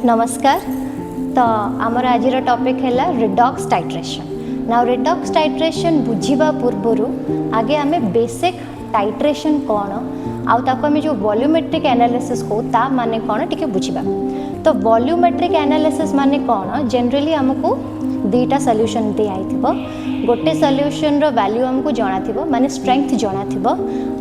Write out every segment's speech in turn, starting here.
नमस्कार। तो आमर आज टॉपिक है redox titration. Now redox titration बुझीबा पूर्वर आगे आमे बेसिक टाइट्रेशन कौन आम जो वॉल्यूमेट्रिक एनालिसिस को ता माने कौन टिके बुझीबा। तो वॉल्यूमेट्रिक एनालिसिस माने कौन, जनरली आमको दीटा सॉल्यूशन दिखाई गोटे सॉल्यूशन रो वैल्यू आमको जना थिबो, माने स्ट्रेंथ जना थिबो,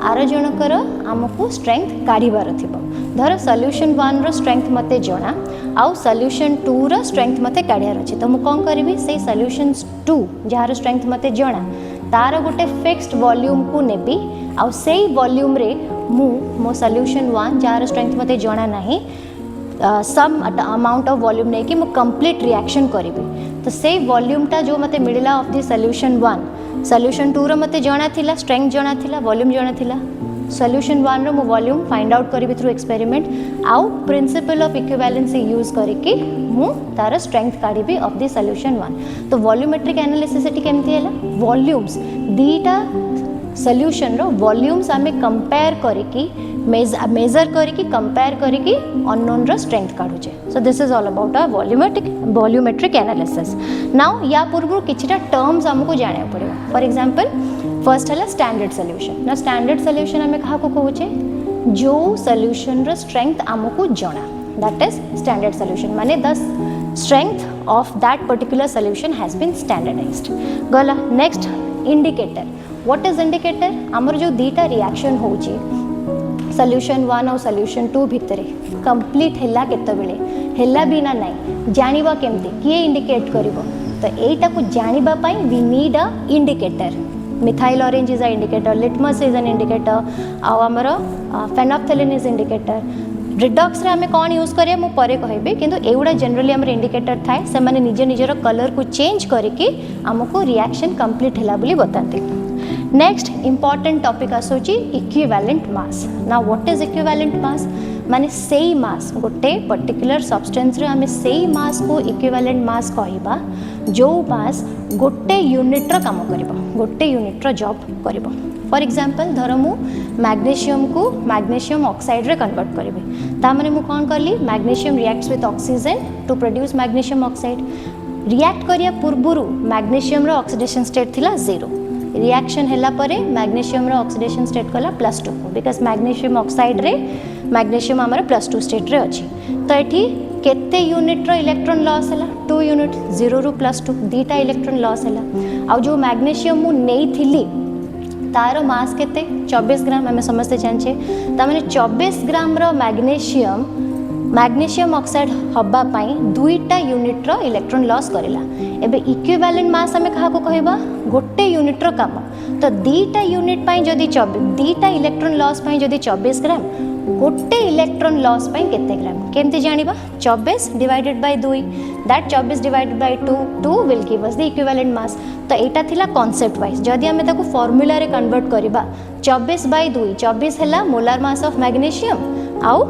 आर जनकर आमको स्ट्रेंथ काढ़ीबार थिबो। धर सॉल्यूशन 1 रो स्ट्रेंथ मते जना आउ सॉल्यूशन 2 रो स्ट्रेंथ मते काढ़ियार अछि, तो मु कोन करबी से सॉल्यूशन 2 जार स्ट्रेंथ मते जना तार गोटे फिक्स्ड वॉल्यूम को नेबी आउ सेई वॉल्यूम रे मो सॉल्यूशन 1 जार स्ट्रेंथ मते जना नाही सम अमाउंट ऑफ वॉल्यूम नहीं कि कंप्लीट रिएक्शन करी। तो से वॉल्यूमटा जो मते मिलला ऑफ द सॉल्यूशन 1 सॉल्यूशन 2 रो मते जना थिला स्ट्रेंथ जना थिला वॉल्यूम जना थिला, सॉल्यूशन 1 रो मो वॉल्यूम फाइंड आउट करी थ्रू एक्सपेरिमेंट आउ प्रिंसिपल ऑफ इक्विवेलेंसी यूज करके मु तार स्ट्रेंथ काढ़ी ऑफ द सॉल्यूशन 1। तो वॉल्यूमेट्रिक एनालिसिस एटी केमती हैला, वॉल्यूम्स दीटा सॉल्यूशन रो वॉल्यूम्स आमे कंपेयर करके मेजर करके कंपेयर करके अननोन रो स्ट्रेंथ काढुचे। So this is all about a volumetric analysis. Now या पूर्व किछटा टर्म्स हमको जाने पड़े। फॉर एग्जांपल फर्स्ट है स्टैंडर्ड सॉल्यूशन। ना स्टैंडर्ड सॉल्यूशन आमे कहा को कहूचे जो सॉल्यूशन रो स्ट्रेंथ हमको जना, दैट इज स्टैंडर्ड सॉल्यूशन, माने the strength of that particular solution has been standardised. गला next indicator. What is indicator? हमर जो दीटा रिएक्शन होची सॉल्यूशन 1 और सॉल्यूशन 2 भितरे कंप्लीट हैला केतबेले हैला बिना नाही जानिबा केमते किए इंडिकेट करिवो। तो एटा को जानिबा पई we need a indicator. Methyl orange is a indicator, litmus is an indicator, आ हमर फेनोल्फथालीन इज इंडिकेटर। रिडॉक्स रे हमें कौन यूज करिया मु परे कहबे, किंतु एउडा जनरली हमर इंडिकेटर थाए से माने निजे निजर कलर को चेंज करके हमको रिएक्शन कंप्लीट हैला बोली बताते। नेक्स्ट इंपॉर्टेंट टॉपिक आसोची equivalent mass. Now what is equivalent mass? माने सेई मास गोटे पर्टिकुलर सब्सटेंस रे हमें सेई मास को इक्विवेलेंट मास कहबा जो मास गोटे यूनिट रो काम करिवो, गोटे यूनिट रो जॉब करिवो। फॉर एग्जांपल धर मु मैग्नीशियम को मैग्नीशियम ऑक्साइड रे कन्वर्ट करिवे, ता माने मु कोन करली magnesium reacts with oxygen to produce magnesium oxide. React करिया पूर्वरु मैग्नीशियम रो ऑक्सीडेशन स्टेट थिला 0, रिएक्शन हैला परे मैग्नीशियम रो ऑक्सीडेशन स्टेट कला +2 को, बिकॉज मैग्नीशियम ऑक्साइड रे मैग्नीशियम हमर +2 स्टेट रे अछि। तो एठी केते यूनिट रो इलेक्ट्रॉन लॉस हैला 2 यूनिट, 0 रु +2 दीटा इलेक्ट्रॉन लॉस हैला। आ जो मैग्नीशियम मु नेई थिली तार मास केते 24 ग्राम हमें समझते जानछे। ता माने 24 ग्राम रो मैग्नीशियम ऑक्साइड हबा पाई 2टा यूनिट रो इलेक्ट्रॉन लॉस करेला। एबे इक्विवेलेंट मास हमें कहा को कहबा गोटे यूनिट रो काम। तो दीटा यूनिट पाई जदी 24 दीटा इलेक्ट्रॉन लॉस पाई जदी 24 ग्राम गोटे इलेक्ट्रॉन लॉस पाई केते ग्राम केमते जानिबा? 24 divided by 2, that 24 divided by 2 will give us the equivalent mass. तो एटा थिला कांसेप्ट वाइज। जदी हमें ताको फार्मूला रे कन्वर्ट करबा 24 बाय 2 24 हैला मोलार मास ऑफ मैग्नीशियम आउ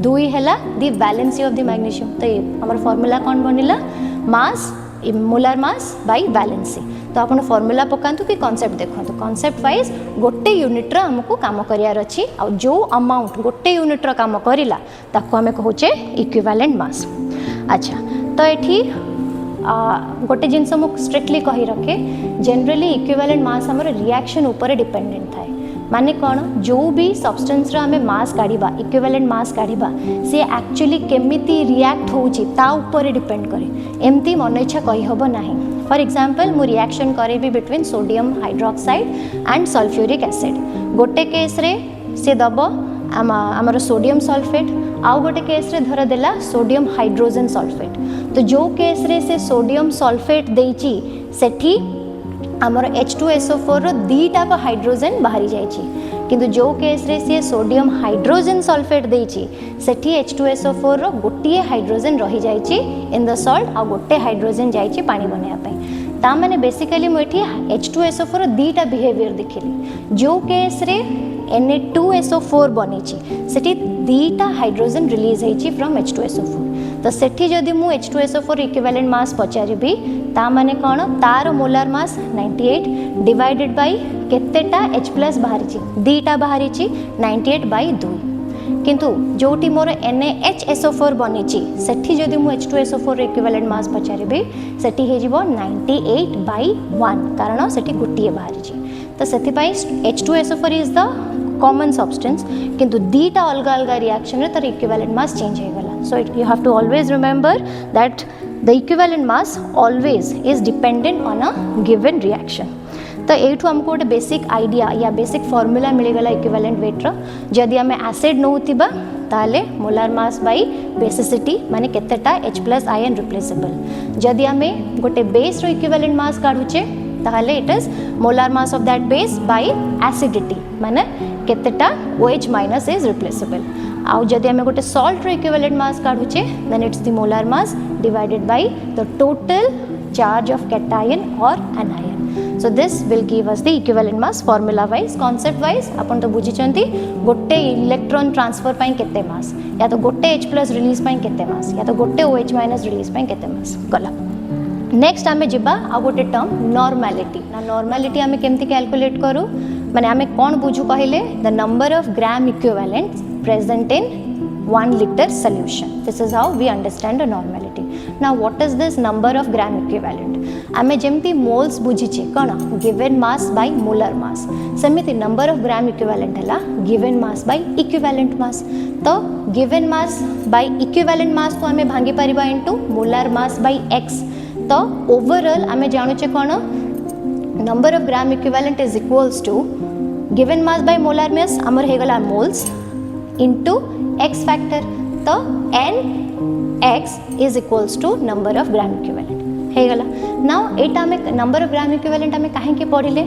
2 हैला the valency of the magnesium. तो हमर फार्मूला कोन बनिला mass molar mass by valency. तो आपण फार्मूला पकांतु कि कांसेप्ट देखंतु। कांसेप्ट वाइज गोटे यूनिट रो हमको काम करियार अछि आ जो अमाउंट गोटे यूनिट रो काम करिला ताको हमें कहूचे इक्विवेलेंट मास। अच्छा, तो एठी गोटे जिनस मु स्ट्रिक्टली कहि रखे, जनरली इक्विवेलेंट मास हमर रिएक्शन ऊपर डिपेंडेंट थाए। माने कौन जो भी सब्सटेंस रो हमें मास काढ़ीबा इक्विवेलेंट मास काढ़ीबा से एक्चुअली केमिति रिएक्ट होउची ता ऊपर डिपेंड करे, एमती मन इच्छा कहि हबो नाही। फॉर एग्जांपल मु रिएक्शन करेबी between sodium hydroxide and sulphuric acid. गोटे केस रे से दबो आमर सोडियम सल्फेट, आउ गोटे केस रे धर देला सोडियम हाइड्रोजन सल्फेट। तो जो केस रे से सोडियम सल्फेट देइची सेठी आमर H2SO4 रो दीटा को हाइड्रोजन बाहरी जाइची, किंतु जो केस रे से सोडियम हाइड्रोजन सल्फेट देइची सेठी H2SO4 रो गोटिए हाइड्रोजन रही जाइची इन द सॉल्ट आ गोटे हाइड्रोजन जाइची पानी बनेया पई। ता माने बेसिकली मु एठी H2SO4 रो दीटा बिहेवियर देखिली। जो केस रे Na2SO4 बनीची सेठी दीटा हाइड्रोजन रिलीज होइची फ्रॉम H2SO4। तो सेठी जदि मु H2SO4 इक्विवेलेंट मास पचारिबी ता माने कोन तार मोलार मास 98 डिवाइडेड बाय केतेटा H+ बाहरीची दीटा बाहरीची 98/2। किंतु जोटी मोर NaHSO4 बनी सेठी जदि मु H2SO4 इक्विवेलेंट मास पचारि सेठी हे जिवो 98/1 कारण सेठी गोटे बाहरी तो सेठी H2SO4 is the common substance किंतु दीटा अलग अलग रिएक्शन रे तार इक्विवेलेंट मास चेंज हो गला so you have to always remember that the equivalent mass always is dependent on a given reaction तो एठू हमको गोटे बेसिक आइडिया या बेसिक फॉर्मूला मिलगला इक्विवेलेंट वेट रो जदि आम एसिड नौतिबा ताले मोलार मास बाई बेसिसिटी माने केतेटा H+ आयन रिप्लेसेबल जदि आम गोटे बेस रो इक्विवेलेंट मास काढुचे ताले it is molar mass of that base by acidity माने केतेटा OH- इज रिप्लेसेबल आउ जदि आम गोटे सॉल्ट रो इक्विवेलेंट मास काढुचे then it's the molar mass divided by the total charge of cation और anion so this will give us the equivalent mass formula wise concept wise अपन तो बुझी चंती गोटे इलेक्ट्रॉन ट्रांसफर पाई केते मास या तो गोटे H+ रिलीज पाई केते मास या तो गोटे OH- रिलीज पाई केते मास गला नेक्स्ट आमे जिबा आ गोटे टर्म नॉर्मलिटी ना नॉर्मलिटी आमे केमती कैलकुलेट करू माने आमे कोन बुझू कहिले the number of gram equivalent present in 1 liter solution this is how we understand a normality now what is this number of gram equivalent आमे जेमती मोल्स बुझीचे कोन given mass by molar mass सेमिति नंबर ऑफ ग्राम इक्विवेलेंट हला given mass by equivalent mass तो given mass by equivalent mass को आमे भांगी परिबा into molar mass by x तो ओवरऑल आमे जानुचे कोन number of gram equivalent is equals to given mass by molar mass हमर हे गला मोल्स इनटू x फैक्टर तो nx is equals to number of gram equivalent हे गला नाउ एटा में नंबर ऑफ ग्राम इक्विवेलेंट हमें काहे के पढ़िले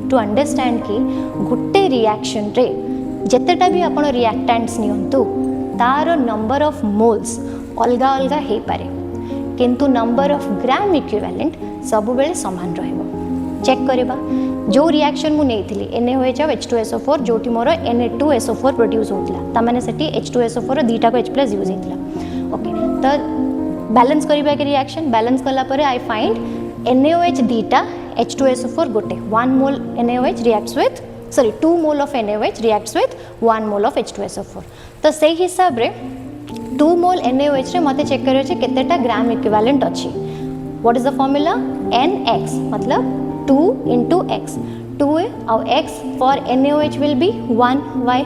टू अंडरस्टैंड कि गोटे रिएक्शन रे जतेटा भी आपण रिएक्टेंट्स नियंतु तार नंबर ऑफ मोल्स अलगा अलगा हे पारे किंतु नंबर ऑफ ग्राम इक्विवेलेंट सब बेले समान रहबो चेक करबा जो रिएक्शन मु नेथिली NaOH H2SO4 जोटी मोर Na2SO4 प्रोड्यूस होतला ता माने सेठी H2SO4 दीटा को H+ यूज हेतला ओके तो बैलेंस करबा के रिएक्शन बैलेंस कला परे आई फाइंड NaOH दीटा H2SO4 गोटे 1 मोल NaOH reacts with 2 mole of NaOH reacts with 1 mole of H2SO4 तो सही हिसाब रे 2 मोल NaOH रे मते चेक करियो छै केतेटा ग्राम इक्विवेलेंट अछि what is the formula nx मतलब 2 into x 2 और x for NaOH will be 1 why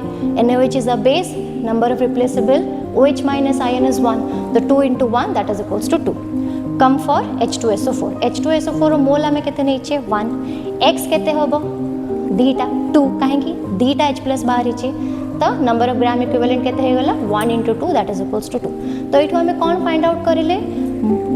NaOH is a base number of replaceable OH- ion is 1 the 2 into 1 that is equals to 2 come for H2SO4 मोल आमे केते नेचे 1 x केते होबो दीटा 2 काहेकि दीटा H+ बाहरी चे तो नंबर ऑफ ग्राम इक्विवेलेंट केते हे गला 1 into 2 that is equals to 2 तो इठो हमें कोन फाइंड आउट करिले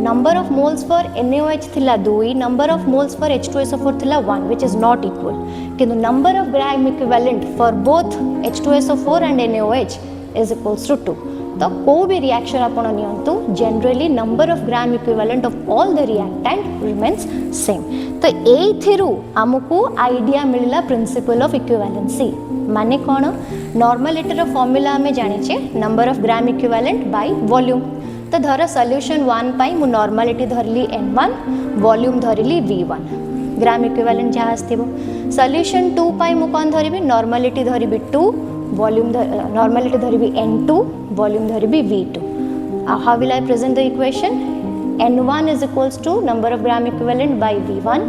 number of moles for NaOH थिला 2 number of moles for H2SO4 थिला 1 which is not equal किंतु number of gram equivalent for both H2SO4 and NaOH is equals to 2 तो को भी reaction आपण नियंतु generally number of gram equivalent of all the reactant remains same तो एथिरु हमकु आइडिया मिलला प्रिंसिपल ऑफ इक्विवेलेंसी माने कोन नॉर्मलिटी रो फार्मूला हमें जानिचे number of gram equivalent by volume तो धर सॉल्यूशन 1 पाई मु नॉर्मलिटी धरली n1 वॉल्यूम धरली v1 ग्राम इक्विवेलेंट जहाँ आसथिबो सॉल्यूशन 2 पाई मु कोन धरिबी नॉर्मलिटी धरिबी 2 वॉल्यूम नॉर्मलिटी धरिबी n2 वॉल्यूम धरिबी v2 how will I present the equation n1 is equals to number of gram equivalent by v1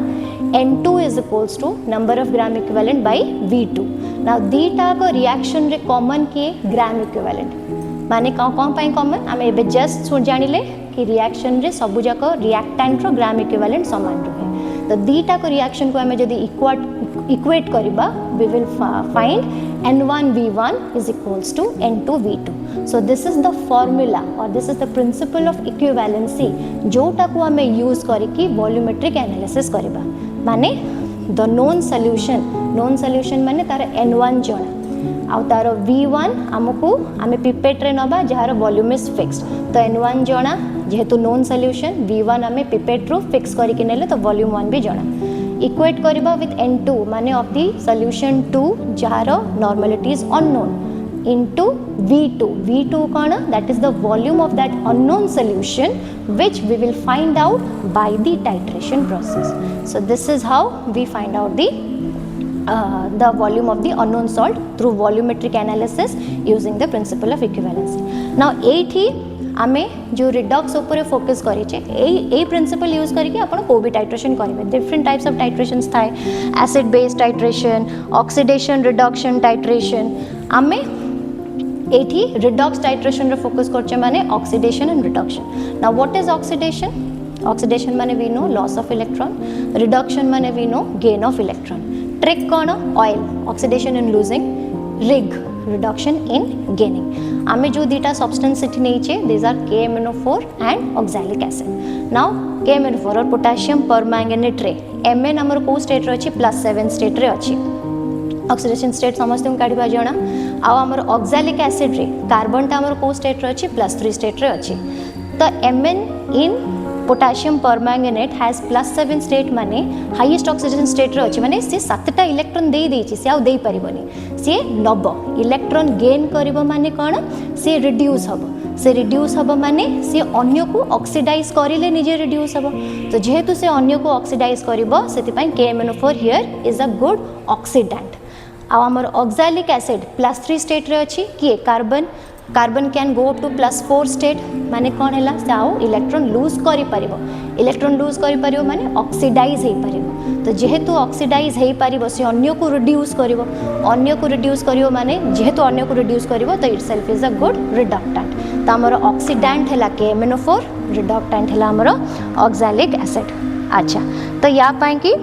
n2 is equals to number of gram equivalent by v2 now दीटा को reaction रे common किए gram equivalent माने कौन pi common आम ए just जानिले कि reaction रे सबु जाक रिएक्टेंट रो ग्राम इक्विवेलेंट समान रहे तो दीटा को रिएक्शन को हमें जदी इक्वेट करबा we will find n1 v1 is equals to n2 v2 so this is the formula or this is the principle of equivalency जोटा को हमें यूज करिकी वॉल्यूमेट्रिक एनालिसिस करबा माने द नोन सॉल्यूशन माने तार n1 जणा आउ तार v1 आमको आमे पिपेट रे नबा जहार वॉल्यूम इज फिक्स्ड तो n1 जणा जेहेतु नोन सॉल्यूशन v1 आमे पिपेट रो फिक्स करिके नेले तो वॉल्यूम 1 भी जणा इक्वेट करबा विथ n2 माने ऑफ द सॉल्यूशन 2 जहार normality is unknown into v2 cone that is the volume of that unknown solution which we will find out by the titration process so this is how we find out the the volume of the unknown salt through volumetric analysis using the principle of equivalency. Now एठी आमे जो redox ऊपर focus करिचे ए principle use करके आपण को भी टाइट्रेशन करिवे. डिफरेंट टाइप्स ऑफ टाइट्रेशंस थाए, acid base titration, oxidation reduction titration. आमे एठी रिडॉक्स टाइट्रेशन रे फोकस करचे माने oxidation and reduction. Now what is oxidation? Oxidation माने we know loss of electron, reduction माने we know gain of electron. Trick कौन? Oil, oxidation in losing, rig, reduction in gaining. आमे जो दीटा substance इठी नैचे this are KMnO4 and oxalic acid. Now KMnO4 और potassium permanganate रे Mn हमर को state रे अछि +7 स्टेट रे अछि. ऑक्सीडेशन स्टेट समस्त को काढिबा जणा. आ हमर ऑक्सैलिक एसिड रे कार्बन ता हमर को स्टेट रे अछि +3 स्टेट रे अछि. तो Mn in potassium permanganate has +7 state माने हाईएस्ट ऑक्सीडेशन स्टेट रे अछि. माने से 7टा इलेक्ट्रॉन दे देछि, से आ दे परिबोनी, से नब इलेक्ट्रॉन गेन करिवो माने कोन? से रिड्यूस हबो. से रिड्यूस हबो माने से अन्य को ऑक्सीडाइज करिले निजे रिड्यूस हबो. तो जेहेतु से अन्य को ऑक्सीडाइज करिवो सेति पई KMnO4 here is a good oxidant. आ हमर ऑक्सैलिक एसिड +3 स्टेट रे अछि कि carbon can go to +4 state. माने कौन है से आओ इलेक्ट्रॉन लूज करि परिबो. इलेक्ट्रॉन लूज करि परिबो माने ऑक्सीडाइज हे परिबो. तो जेहेतु ऑक्सीडाइज हे परिबो से अन्य को रिड्यूस करिवो. अन्य को रिड्यूस करिवो माने जेहेतु अन्य को रिड्यूस करिवो तो itself is a good reductant. तो हमर ऑक्सीडेंट हैला KMnO4, रिडक्टेंट हैला हमर ऑक्सैलिक एसिड. अच्छा, तो या पाए कि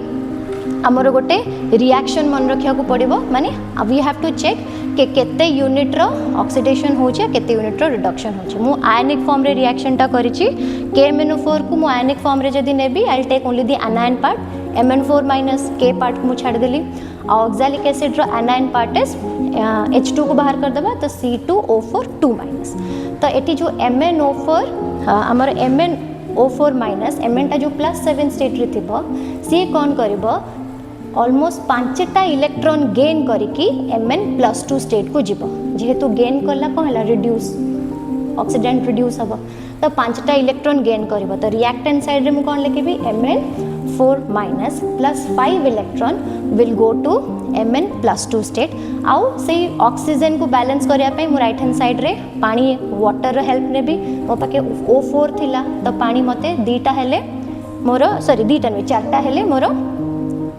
हमर गोटे रिएक्शन मन रखिया को पड़िबो. माने वी हैव टू चेक के केते यूनिट रो ऑक्सीडेशन हो छै, केते यूनिट रो रिडक्शन हो छै. मु आयनिक फॉर्म रे रिएक्शन टा करिछि. KMnO4 को मु आयनिक फॉर्म रे जदी नेबी I will take only the anion part, Mn4- K part को मु छाड़ देली. ऑक्सैलिक एसिड रो एनायन पार्ट इज H2 को बाहर कर देबा तो C2O4 2-. तो एटी जो MnO4 हमर MnO4- Mn टा जो +7 स्टेट रे थिबो सी कोन करबो ऑलमोस्ट 5टा इलेक्ट्रॉन गेन करिकी Mn+2 स्टेट को जीव. जेहेतु गेन कला कौन है रिड्यूस, ऑक्सीडेंट रिड्यूस हम. तो 5टा इलेक्ट्रॉन गेन कर. तो रिएक्टेंट साइड रे मु कौन लिखी Mn4- +5 electron will go to Mn+2 state. आउ से ऑक्सीजन को बैलेंस करने मु राइट हैंड साइड रे पानी वाटर हेल्प ने भी मो पाके O4 थिला. तो पानी मते दीटा हेले मोर सॉरी दीटा नहीं 4टा हेले मोर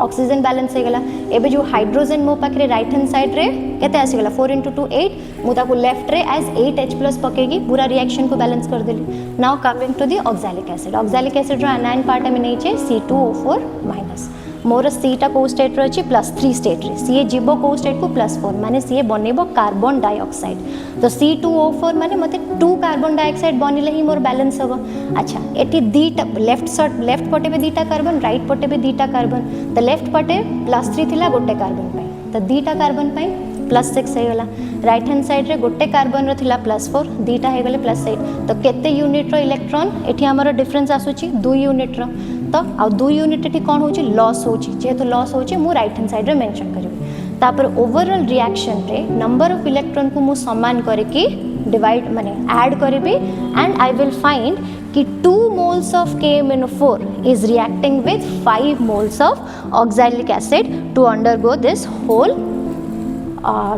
ऑक्सीजन बैलेंस हो गला. एबे जो हाइड्रोजन मो पाखरे राइट हैंड साइड रे केते आसी गला 4 × 2 8. मु ताको लेफ्ट रे एज 8H+ पकेगी पूरा रिएक्शन को बैलेंस कर देली. Now coming to the oxalic acid. Oxalic acid रो एनायन पार्ट में नहीं छे C2O4-. मोर सीटा को स्टेट रे अछि +3 स्टेट रे. सी जीवो को स्टेट को +4 माने सी बनेबो कार्बन डाइऑक्साइड. तो C2O4 माने मते 2 कार्बन डाइऑक्साइड बनिले ही मोर बैलेंस हबो. अच्छा, एटी दीटा लेफ्ट पटे पे दीटा कार्बन, राइट पटे पे दीटा कार्बन. तो लेफ्ट पटे +3 थिला गोटे कार्बन पाई, तो दीटा कार्बन पाई +6 हो गला. राइट हैंड साइड रे गोटे कार्बन रो थिला +4, दीटा हो गले +8. तो केते यूनिट रो इलेक्ट्रॉन एठी हमर डिफरेंस आसुची 2 यूनिट रो. तो आ 2 यूनिट एठी कोन होची लॉस होची. जेहेतु लॉस होची मु राइट हैंड साइड रे मेंशन करबी. तापर ओवरऑल रिएक्शन रे नंबर ऑफ इलेक्ट्रॉन को मु समान करके डिवाइड माने ऐड करबी एंड आई विल फाइंड कि 2 moles of KMnO4 is reacting with 5 moles of oxalic acid to undergo this whole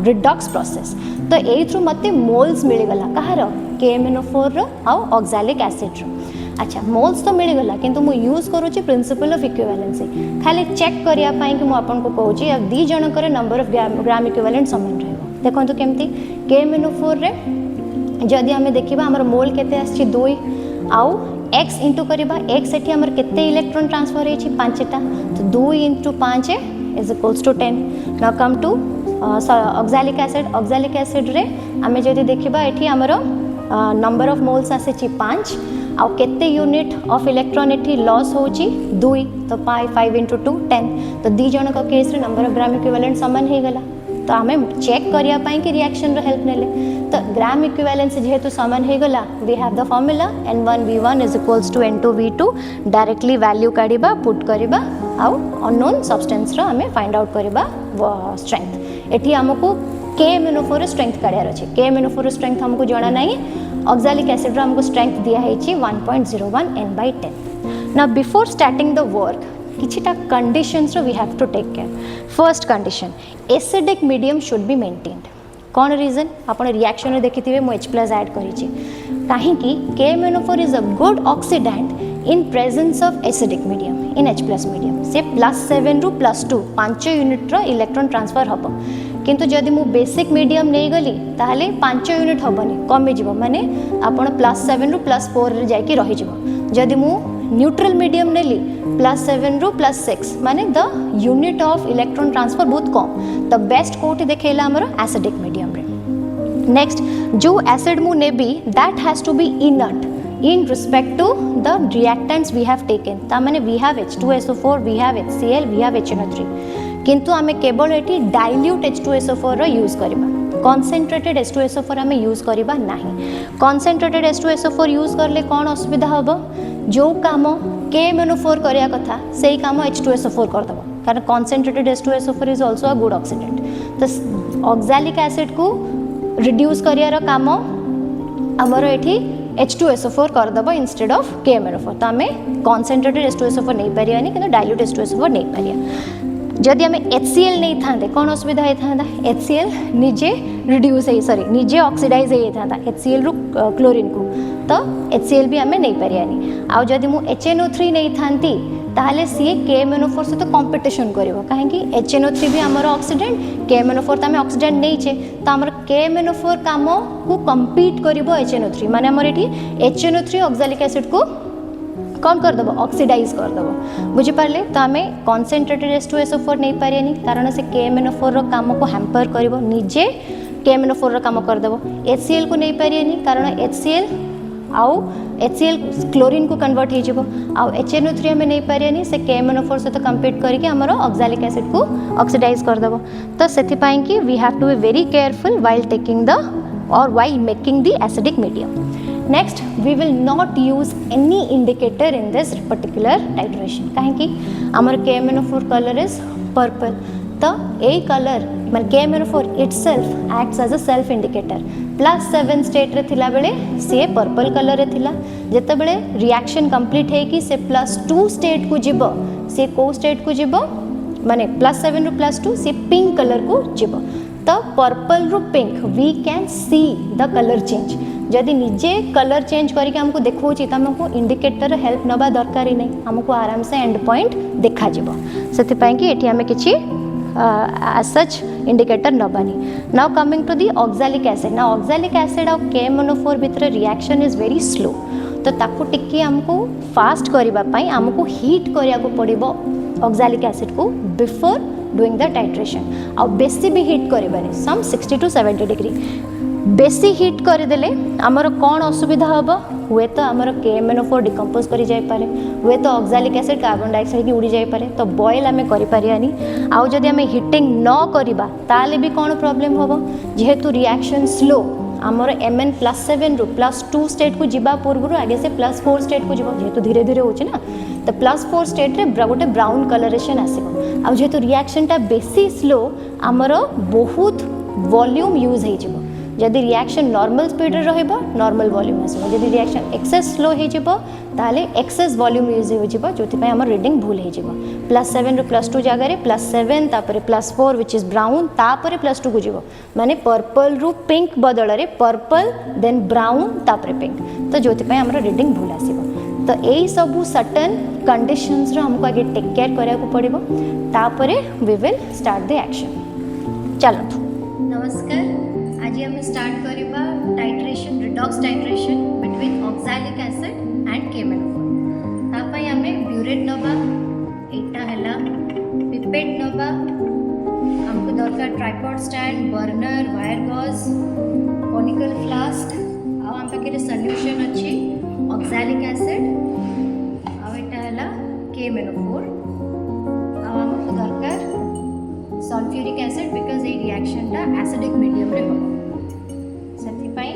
redox process. तो ए थ्रू मते मोल्स मिलगला कहार KMnO4 रो आ ऑक्सैलिक एसिड रो. अच्छा, मोल्स तो मिलगला किंतु मु यूज करूची प्रिंसिपल ऑफ इक्विवेलेंसी. खाली check करिया पाई कि मु आपन को कहूची अब दी जनकर नंबर ऑफ ग्राम इक्विवेलेंट समान रहबो. देखंतु केमती KMnO4 रे जदि हमें देखिबा हमर मोल केते आछि 2 आउ x इंटू करिबा x एठी हमर केते इलेक्ट्रॉन ट्रांसफर हेछि 5टा. तो 2 × 5 is equals to 10. Now come to oxalic acid. Oxalic acid रे आमे जदि देखिबा एठी हमर नंबर ऑफ मोल्स आछि 5 आउ केते यूनिट ऑफ इलेक्ट्रॉन एठी लॉस होछि 2. तो 5 × 2 10. तो दी जन का केस रे नंबर ऑफ ग्राम इक्विवेलेंट समान हे गला. तो आमे चेक करिया पाई कि रिएक्शन रो हेल्प नेले. तो ग्राम इक्विवेलेंसी जेहेतु समान हे गला we have the formula N1V1 is equals to N2V2. Directly value काढिबा पुट करिबा आउ अननोन सब्सटेंस रो हमें फाइंड आउट करिबा स्ट्रेंथ. एठी हमको KMnO4 स्ट्रेंथ काढियार अछि. KMnO4 स्ट्रेंथ हमको जणा नाही. ऑक्सैलिक एसिड रो हमको स्ट्रेंथ दिया है 1.01 N/10. Now before starting the work किछिटा कंडीशंस रो we have to take care. First condition, acidic medium should be maintained. कौन रीजन आपण रिएक्शन रे देखिथिबे मु H+ ऐड करिछि काहे कि KMnO4 is a good oxidant in presence of acidic medium in H+ medium. से +7 रु +2 5 यूनिट रो इलेक्ट्रॉन ट्रांसफर हबो, किंतु जदि मु बेसिक मीडियम नहीं गली ताहले 5 यूनिट हबनी, कमी जिवो, माने आपण +7 रु +4 रे जाई कि रहि जिवो। जदि मु न्यूट्रल मीडियम नेली +7 रु +6 माने the unit of electron transfer बहुत कम। द बेस्ट कोठी देखेला हमर एसिडिक मीडियम रे। नेक्स्ट, जो एसिड मु नेबी that has to be inert in respect to the reactants we have taken। ता माने we have H2SO4, we have HCl, we have HNO3, किंतु आमे केवल एटी डाइल्यूट H2SO4 रो यूज करबा, कॉन्सेंट्रेटेड H2SO4 आमे यूज करबा नाही। कॉन्सेंट्रेटेड H2SO4 यूज करले कोन असुविधा हबो, जो काम KMnO4 करिया कथा सेही काम H2SO4 कर दबो, कारण concentrated H2SO4 is also a good oxidant. तो ऑक्सैलिक एसिड को रिड्यूस करिया रो काम हमर एठी H2SO4 कर दबो इंस्टेड ऑफ KMnO4। तो आमे कॉन्सेंट्रेटेड H2SO4 नहीं परियानी, किंतु डाइल्यूट H2SO4 नहीं परिया। जदि आमे HCl नहीं थांदे कोन असुविधा हे थांदा, HCl निजे रिड्यूस हे सॉरी निजे ऑक्सीडाइज हे थांदा HCl रु क्लोरीन को, तो HCl भी आमे नहीं परियानी। आ जदि मु HNO3 नहीं थांती ताहले सी KMnO4 से तो कंपटीशन करिवो, काहे कि HNO3 भी हमर ऑक्सीडेंट, KMnO4 त आमे ऑक्सीडेंट नहीं छे, तो हमर KMnO4 काम को कम्पीट करिवो HNO3, माने हमर एठी HNO3 ऑक्सैलिक एसिड को कौन कर दबो, ऑक्सीडाइज कर दबो। बुझी पारले, तो आमे कॉन्सेंट्रेटेड H2SO4 नहीं पारियानी, कारण से KMnO4 रो काम को हैम्पर करिवो, निजे KMnO4 रो काम कर दबो। HCl को नहीं पारियानी, कारण HCl आउ HCl क्लोरीन को कन्वर्ट हो जिवो, आउ HNO3 में नहीं पारियानी, से KMnO4 से तो कंपीट करके हमर ऑक्सैलिक एसिड को ऑक्सीडाइज कर दबो। तो सेथि पाई कि we have to be very careful while taking the और while making the acidic medium. Next, we will not use any indicator in this particular titration, काहे कि हमर KMnO4 कलर इज पर्पल, तो ए कलर मान KMnO4 itself acts as a self indicator. +7 state रे थिला बेले से पर्पल कलर रे थिला, जेते बेले रिएक्शन कंप्लीट है कि से +2 स्टेट को जिवो, से को स्टेट को जिवो माने +7 रु +2 से पिंक कलर को जिवो। तो पर्पल रु pink we can see the colour change. जदि निजे कलर चेंज करके हमको देखौछि त हमको इंडिकेटर हेल्प नबा दरकार ही नहीं, हमको आराम से एंड पॉइंट देखा जिवो। सेति पई कि एठी हमें किछि as such indicator नबानी। Now coming to the oxalic acid, now oxalic acid और KMnO4 भितर reaction is very slow, तो ताकू टिके हमको फास्ट करिबा पई हमको हीट करिया को पड़िबो oxalic acid को बिफोर डूइंग द टाइट्रेशन। और बेसी भी हीट करिबानी, सम 60 to 70 डिग्री। बेसी हीट करदेले आमर कौन असुविधा हम, हुए तो आमर KMnO4 डिकम्पोज कर जाई पारे, हुए तो ऑक्सैलिक एसिड कार्बन डाइऑक्साइड की उड़ी जाई पारे, तो बॉयल आमे करि पारियानी। आउ जदि आमे हीटिंग न करिबा ताले भी कौन प्रॉब्लम होबो, जेहेतु रिएक्शन स्लो आमर Mn +7 रु +2 स्टेट को जिबा पूर्व आगे से +4 स्टेट को जिबो, जेहेतु धीरे धीरे होछि ना, तो +4 स्टेट रे गोटे ब्राउन कलरेशन आसीबो। आ जेहेतु रिएक्शन टा बेसी स्लो आमर बहुत वॉल्यूम यूज हे जिवो। जदि रिएक्शन नॉर्मल स्पीड रे रहइबो नॉर्मल वॉल्यूम आसीबो, जदि रिएक्शन एक्सेस स्लो हे जिवो ताले एक्सेस वॉल्यूम यूज हो जिवो, जोथि पय हमर रीडिंग भूल हे जिवो। +7 रु +2 जगह रे +7 तापरे +4 व्हिच इज ब्राउन तापरे +2 को जिवो, माने पर्पल रु पिंक बदल रे पर्पल देन ब्राउन तापरे पिंक, तो जोथि पय हमर रीडिंग भूल आसीबो। तो एई सबु सर्टेन कंडीशंस रो हमको आगे टेक केयर करिया को पड़िबो, तापरे we will start the action. चलो नमस्कार, आज हम स्टार्ट करिबा titration, redox titration between oxalic acid and KMnO4। तापय हमें ब्यूरेट नबा, एटा हैला पिपेट नबा, हमको दरकार tripod stand, burner, wire gauze, conical flask, आ हम पाखे सॉल्यूशन अछि ऑक्सैलिक एसिड, आ एटा हैला KMnO4, आ हमको दरकार सल्फ्यूरिक एसिड, बिकॉज ये रिएक्शन टा एसिडिक मीडियम रे होबो। सेति पई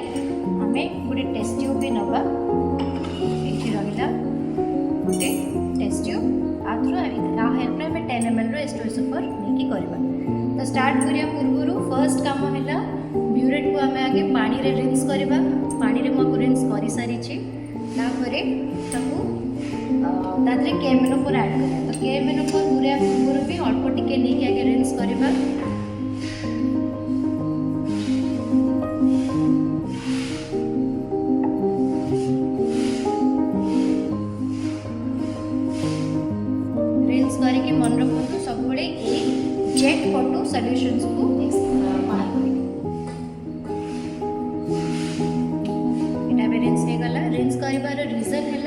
हमें गोटे टेस्ट ट्यूब भी नबा, एठी रहिला गोटे टेस्ट ट्यूब, आ थ्रू आ हेल्प रे हमें 10 ml रो H2SO4 नेकी करबा। तो स्टार्ट करिया पूर्वरु फर्स्ट काम हैला ब्यूरेट को हमें आगे पानी रे रिंस करबा। पानी रे मको रिंस करि सारी छी, तापर ताको तादरे KMNO4 ऐड करिया तो KMNO4 पूरे पूर्व भी अल्प टिके नहीं आगे रिंस करबा रिंस करके मन रखु सब बड़े जेट फोटो सॉल्यूशंस को बाहर करेंगे रिंस हो गला रिंस करिवार रीजन है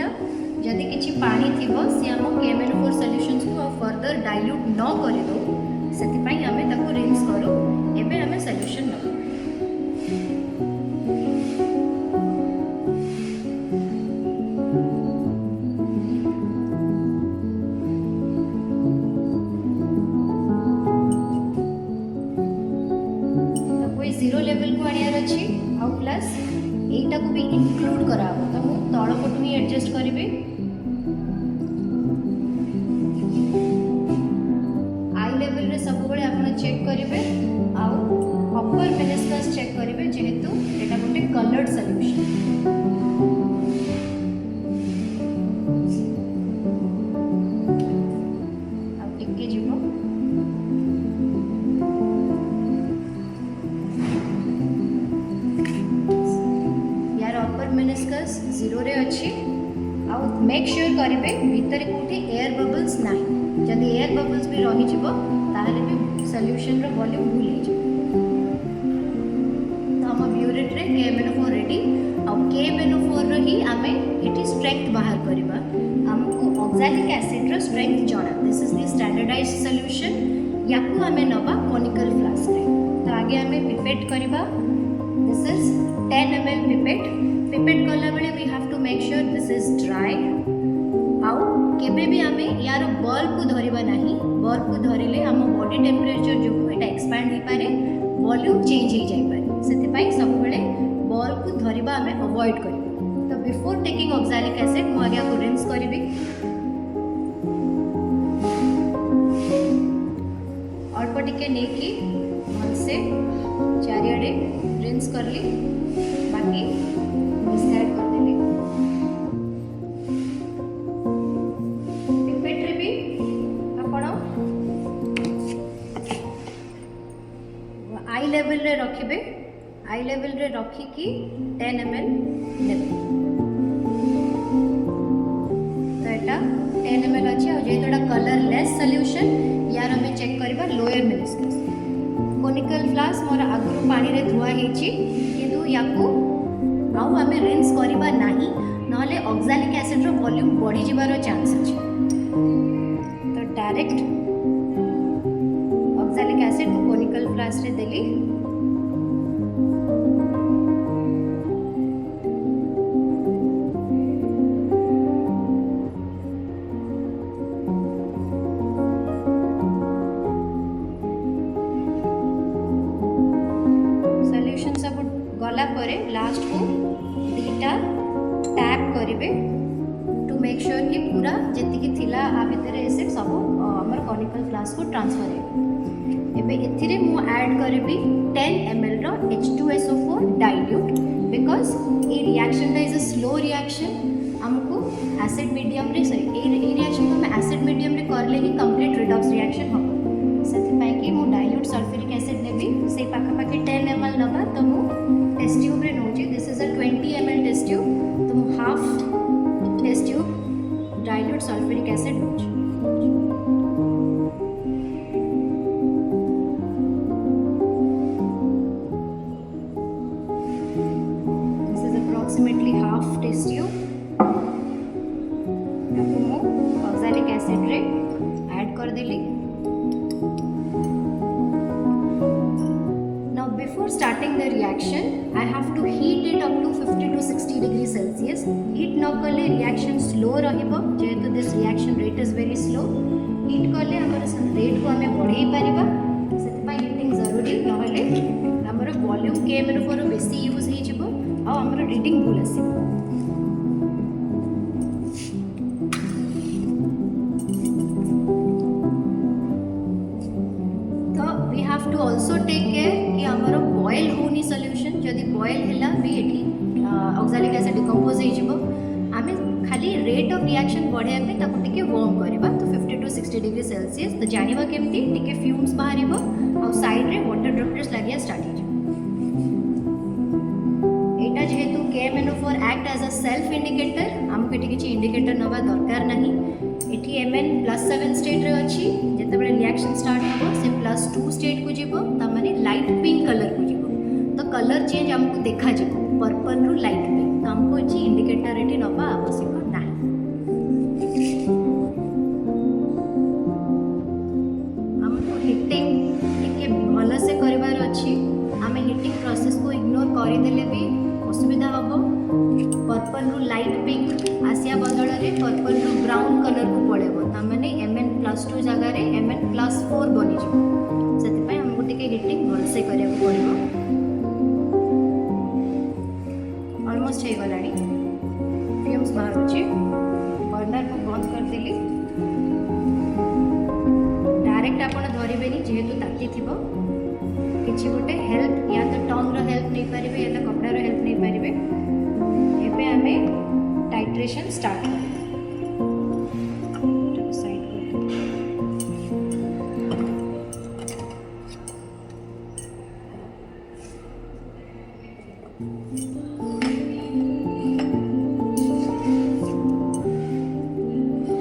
जदि किछि पानी थिबो से हम KMNO4 सॉल्यूशंस को फर्दर डाइल्यूट न करि दो सेति पई हमें ताको रिंस करू एबे हमें सॉल्यूशन न जीरो लेवल को आनियार अच्छी आउ प्लस एटा को भी इंक्लूड करा तो मु तळ पटु ही एडजस्ट करिवे आई लेवल रे सब बळे आपण चेक करिवे आउ अपर मेनिस्कस चेक करिवे जेहेतु एटा गोटे कलर्ड सॉल्यूशन अब टिके जीवो मेनिस्कस जीरो रे अच्छी आउ मेक श्योर करेंगे भितर कोठी एयर बबल्स नहीं जदि एयर बबल्स भी रही जिवो ताहले भी सॉल्यूशन रो वॉल्यूम भूल ही जिवो तो हम ब्यूरेट रे KMNO4 रेडी आउ KMNO4 रो ही आमे एटी स्ट्रेंथ बाहर करबा हमको ऑक्सैलिक एसिड रो स्ट्रेंथ जणा this is the standardised solution याकू हमें नबा कोनिकल फ्लास्क रे तो आगे हमें पिपेट करबा this is 10 ml pipette pipette कला बेले we have to make sure this is dry आउ केबे भी आमे यार बल्ब को धरिबा नाही बल्ब को धरिले हम बॉडी टेम्परेचर जो एटा एक्सपैंड ही पारे वॉल्यूम चेंज ही जाई पारे सेति पई सब बेले बल्ब को धरिबा हमें अवॉइड करिबा तो बिफोर टेकिंग ऑक्सैलिक एसिड मु आगे को रिंस करिबी अल्प टिके नेकी मन से चारियाडे रिंस करली बाकी डिसाइड कर देली पिपेट रे भी आपण आई लेवल रे रखिबे आई लेवल रे रखी की 10 ml लेबे तो एटा 10 ml अछि आ जे तोडा कलरलेस सॉल्यूशन यार हमें चेक करबा लोअर मेनिस्कस कोनिकल फ्लास्क मोर आगु पानी रे धुआ हेची किंतु याकू आउ आमे रिंस करिबा नाही नहले ऑक्सैलिक एसिड रो वॉल्यूम बढ़ी जिबार चांस अछि तो डायरेक्ट ऑक्सैलिक एसिड को कोनिकल फ्लास्क रे देली सॉल्यूशन सब गला परे लास्ट को दीटा टैप करिवे टू मेक श्योर कि पूरा जेति कि थिला आ भितर एसिड सब हमर कोनिकल फ्लास्क को ट्रांसफर हे एबे एथिरे मु ऐड करबी 10 ml रो H2SO4 dilute because a reaction is a slow reaction हमको एसिड मीडियम रे सॉरी ए रिएक्शन को हम एसिड मीडियम रे करले ही कंप्लीट रिडॉक्स रिएक्शन हो सेति पाई कि मु डाइल्यूट सल्फ्यूरिक एसिड नेबी से पाखा पाखी 10 ml नबा तो मु टेस्ट ट्यूब रे नोची this is a 20 ml test tube तो मु half test tube dilute sulphuric acid नोची this is approximately half test tube मु ऑक्सैलिक एसिड रे ऐड कर देली Before starting the reaction, I have to heat it up to 50 to 60 degrees Celsius. Heat न कले reaction slow रहिबो जेहेतु this reaction rate is very slow. Heat कले हमर rate को हमें बढ़ाई परिबा सेति पई हीटिंग जरूरी नहले हमर वॉल्यूम KMNO4 बेसी यूज ही जिवो आ हमर रीडिंग भूल आसीबो have to also take care कि हमारा boil होनी solution जदि boil हैला भी एठी ऑक्सैलिक एसिड डिकम्पोज हे जिवो रेट ऑफ रिएक्शन बढ़िया पे ताको टिके वार्म करबा तो 50 to 60 डिग्री सेल्सियस तो जानिबा केमती टिके फ्यूम्स बाहरिबो और साइड रे वाटर ड्रॉपलेट्स लागिया स्टार्ट हो एटा जेहेतु KMnO4 act as a self indicator हमको एठी किछि इंडिकेटर नबा दरकार नाही एठी Mn+7 स्टेट रे अछि जेतेबेले रिएक्शन स्टार्ट होबो से +2 स्टेट को जिवो त माने लाइट पिंक कलर को जिवो तो कलर चेंज हमको देखा जिवो पर्पल रु लाइट पिंक तो हमको एठी इंडिकेटर एठी नबा आवश्यक नाही हमको हिटिंग टिके भल से करबार अछि आमे हिटिंग प्रोसेस को इग्नोर करि देले भी असुविधा हम पर्पल रु लाइट पिंक आसिया बदल में पर्पल रु ब्राउन कलर को पड़ेब ताने Mn+2 जगार Mn+4 बनी से हमको टिके हिटिंग भलसे करा पड़ो ऑलमोस्ट हो गला फ्यूम्स बाहर बर्नर को बंद कर देली डायरेक्ट आपन धरबे जेहेतु ताती थी किसी गोटे हेल्प या तो टंग हेल्प नहीं पारे या तो कपड़ार हेल्प नहीं पारे एबे आमे टाइट्रेशन स्टार्ट कर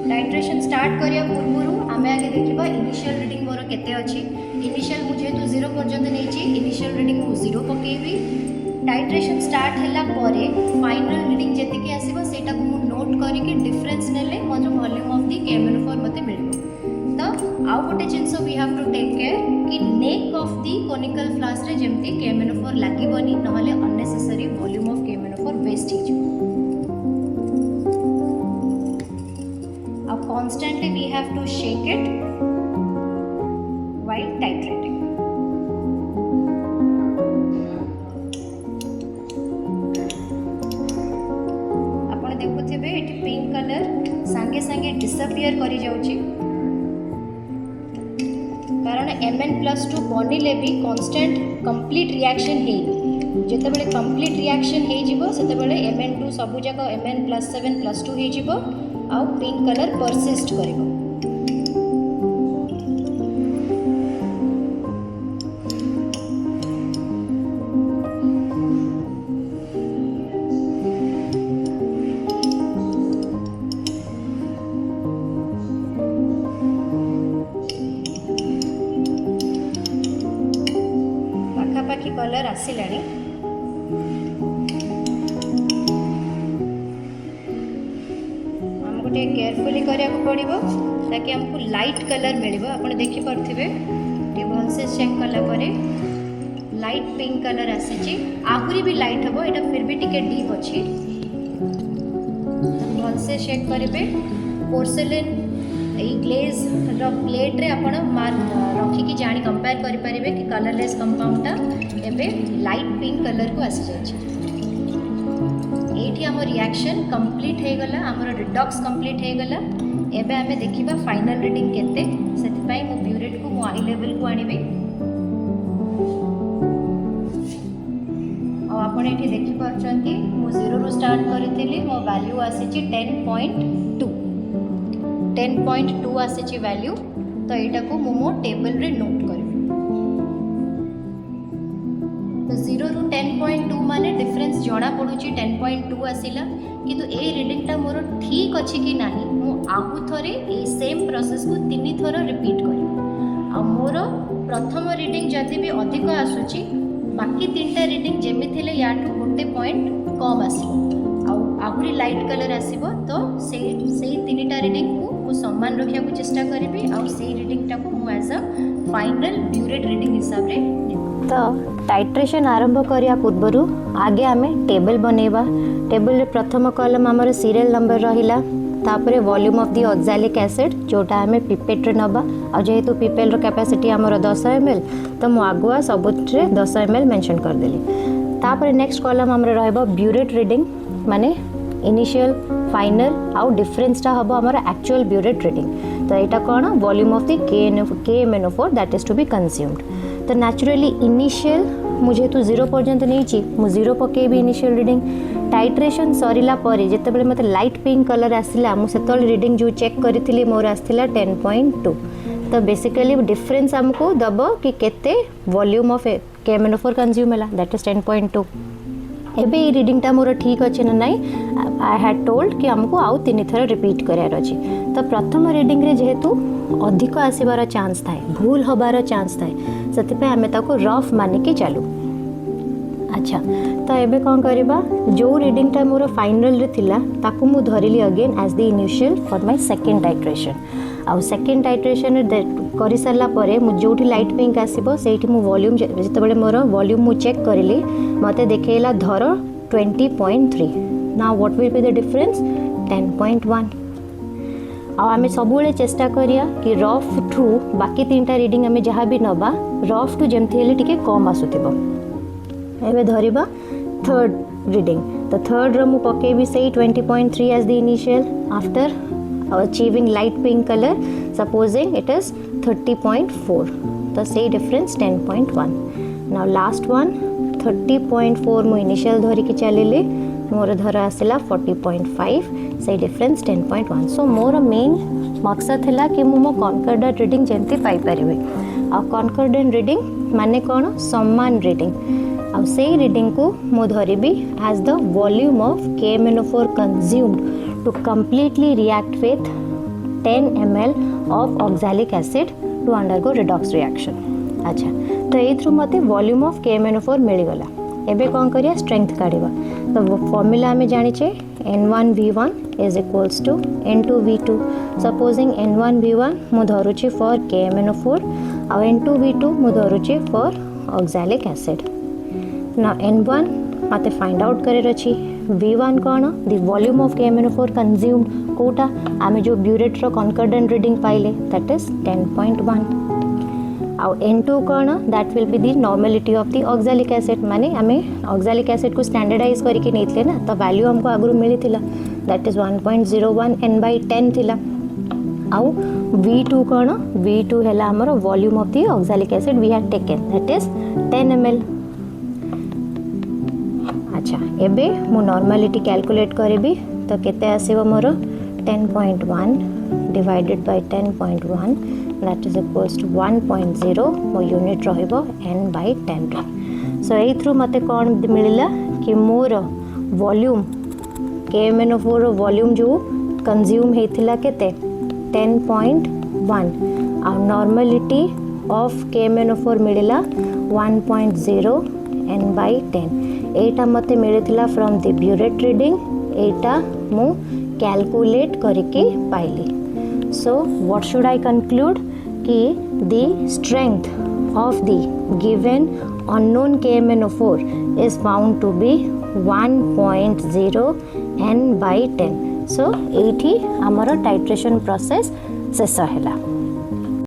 टाइट्रेशन स्टार्ट करिया पूर्व आमे आगे देखिबा इनिशियल रीडिंग मोर केते अछि इनिशियल मुझे तो 0 पर्यंत नहीं इनिशियल रीडिंग को 0 पकेबी टाइट्रेशन स्टार्ट हैला परे फाइनल रीडिंग जति के आसीबो सेटा को मु नोट करी के डिफरेंस नेले मो जो वॉल्यूम ऑफ द KMnO4 मते मिलबो तो आउ गोटे जिंस we have to take care कि neck of the conical flask रे जेमती KMnO4 लागिबोनी नहले unnecessary volume of KMnO4 waste हो जिवो constantly we have to shake it while titrating आपण देखुथिबे एटी पिंक कलर संगे संगे डिसअपियर करी जाउची कारण Mn+2 बनिले भी कांस्टेंट कंप्लीट रिएक्शन हे जेतेबेले कंप्लीट रिएक्शन हे जिवो सेतेबेले Mn2 सब जाक Mn+7+2 हे जिवो आउ पिंक कलर परसिस्ट करिबो पाखापाखी कलर आसिलानी केयरफुली करिया पड़ो ताकि हमको लाइट कलर मिल आप देखिपे भल से चेक कला लाइट पिंक कलर आसी आहरी भी लाइट हम यहाँ फिर भी टिके डीप अच्छी भल से चेक करेंगे पोर्सेलेन ग्लेज प्लेट रे आपण रखिकी जानी कंपेयर करेंगे कि कलरलेस कंपाउंडटा एवं लाइट पिंक कलर को आसी जाए ये आम रिएक्शन कंप्लीट हो गला आमर रिडॉक्स कंप्लीट हो गला एबे आमे देखिबा फाइनल रीडिंग केते सेति मो ब्यूरेट को मो आई लेवल को आनिबे और आपण एठी देखि परछंती मो 0 रु स्टार्ट करितली मो वैल्यू आसीची 10.2 आसीची वैल्यू तो एटा को मो टेबल रे नोट करबी तो 0 रु 10.2 माने डिफरेंस जना पड़ुची 10.2 आसिला किंतु ए रीडिंगटा मोर ठीक अछि कि नाही मो आहु थरे ए सेम प्रोसेस को 3 थर रिपीट करी आ मोर प्रथम रीडिंग जदि भी अधिक आसुची बाकी 3टा रीडिंग जेमि थिले याटू गोटे पॉइंट कम आसीबो आ आहुरी लाइट कलर आसीबो तो सेई 3टा रीडिंग को मु सम्मान रखिया को चेष्टा करबी आ सेई रीडिंगटा को मु as a final burette reading हिसाब रे तो टाइट्रेशन आरंभ करिया पूर्व आगे आमे टेबल बनेबा टेबल रे प्रथम कॉलम हमर सीरियल नंबर रहिला तापरे volume of the oxalic acid जोटा आमे पिपेट रे नबा आ जेहेतु पिपेल रो कैपेसिटी हमर 10 ml तो मु आगुआ सबुतरे 10 ml मेंशन कर देली तापरे नेक्स्ट कॉलम हमर रहबो ब्यूरेट रीडिंग माने इनिशियल फाइनल आउ डिफरेंसटा हम आमर एक्चुअल ब्यूरेट रीडिंग तो यहाँ कौन volume of the KMnO4 that is to be consumed तो नेचुरली इनिशियल मुझे तो 0 पर्यंत नहीं मु 0 पकेबी इनिशियल रीडिंग टाइट्रेशन सरिला परे जेतेबेले मते लाइट पिंक कलर आसिला मु सेतल रीडिंग जो चेक करिथिली मोर आसिला 10.2 तो बेसिकली डिफरेंस हमको दब कि केते वॉल्यूम ऑफ केमेनोफोर कंज्यूम हैला दैट इज 10.2 एबे ये रीडिंगटा मोर ठीक अच्छे ना नाई आई हैड टोल्ड कि हमको आउ 3 थर रिपीट करार अच्छे तो प्रथम रीडिंग रे जेहेतु अधिक आसबार चान्स थाए भूल हबार चान्स थाए से आम ताको रफ मानिकी चलू अच्छा तो एबे कौन करबा जो रीडिंगटा मोर फाइनल रे थिला ताको मु धरिली again as the initial for my second titration आउ सेकंड टाइट्रेशन करि सारला परे मु जोठी लाइट पिंक आसीबो सेठी मु वॉल्यूम जेतेबेले मोर वॉल्यूम मु चेक करिली मते देखेला धर 20.3 now what will be the difference 10.1 आ आमे सबुले चेष्टा करिया कि रफ टू बाकी 3टा रीडिंग आमे जहाँ भी नबा रफ टू जेमथि हेले टिके कम आसुथिबो एबे धरिबा थर्ड रीडिंग तो थर्ड रो मु पकेबी से 20.3 as the initial after achieving light pink color supposing it is 30.4 तो से डिफरेंस 10.1 now last one 30.4 मु इनिशियल धरी के चलिले मोर धर आसला 40.5 से डिफरेंस 10.1 सो मोर मेन मकसद थिला कि मु मो कॉन्कॉर्डेंट रीडिंग जेंति पाई परिबे आ कॉन्कॉर्डेंट रीडिंग माने कोन समान रीडिंग आ से रीडिंग को मु धरिबी एज द वॉल्यूम ऑफ केमेनोफोर consumed to completely react with 10 ml of oxalic acid to undergo redox reaction. अच्छा तो ये थ्रू मते वॉल्यूम ऑफ केमेनोफोर मिल गला एबे कौन करिया स्ट्रेंथ काढिबा तो फॉर्मूला हमें जानिचे N1V1 is equals to N2V2 supposing N1V1 मु धरुची फॉर केमेनोफोर आ N2V2 मु धरुची for oxalic acid now N1 मते फाइंड आउट करे रची V1 कौन दी वॉल्यूम ऑफ केमेनोफोर कंज्यूम्ड कोटा आमे जो ब्यूरेट रो कॉन्कॉर्डेंट रीडिंग पाइले दैट इज 10.1 आउ N2 कौन that will be the normality of the oxalic acid माने आमे ऑक्सैलिक एसिड को स्टैंडर्डाइज करके नेतले ना तो वैल्यू हमको आगु मिली थिला दैट इज 1.01 n/10 थिला आउ V2 कौन V2 हैला हमर volume of the oxalic acid we had taken that is 10 ml अच्छा एबे मु नॉर्मलिटी कैलकुलेट करेबी तो केते आसीबो मोर 10.1 divided by 10.1 that is equals to 1.0 मो यूनिट रहइबो n/10 रे सो एई थ्रू मते कोन मिलिला कि मोर वॉल्यूम केमेनोफोर वॉल्यूम जो कंज्यूम हेथिला केते 10.1 आ नॉर्मलिटी ऑफ केमेनोफोर मिलिला 1.0 n/10 एटा मते मिलिथिला फ्रॉम द ब्यूरेट रीडिंग एटा मु कैलकुलेट करके पाइली so what should I conclude कि the strength of the given unknown केमेनोफोर is found to be 1.0 n/10 so एठी हमर टाइट्रेशन प्रोसेस शेष हैला।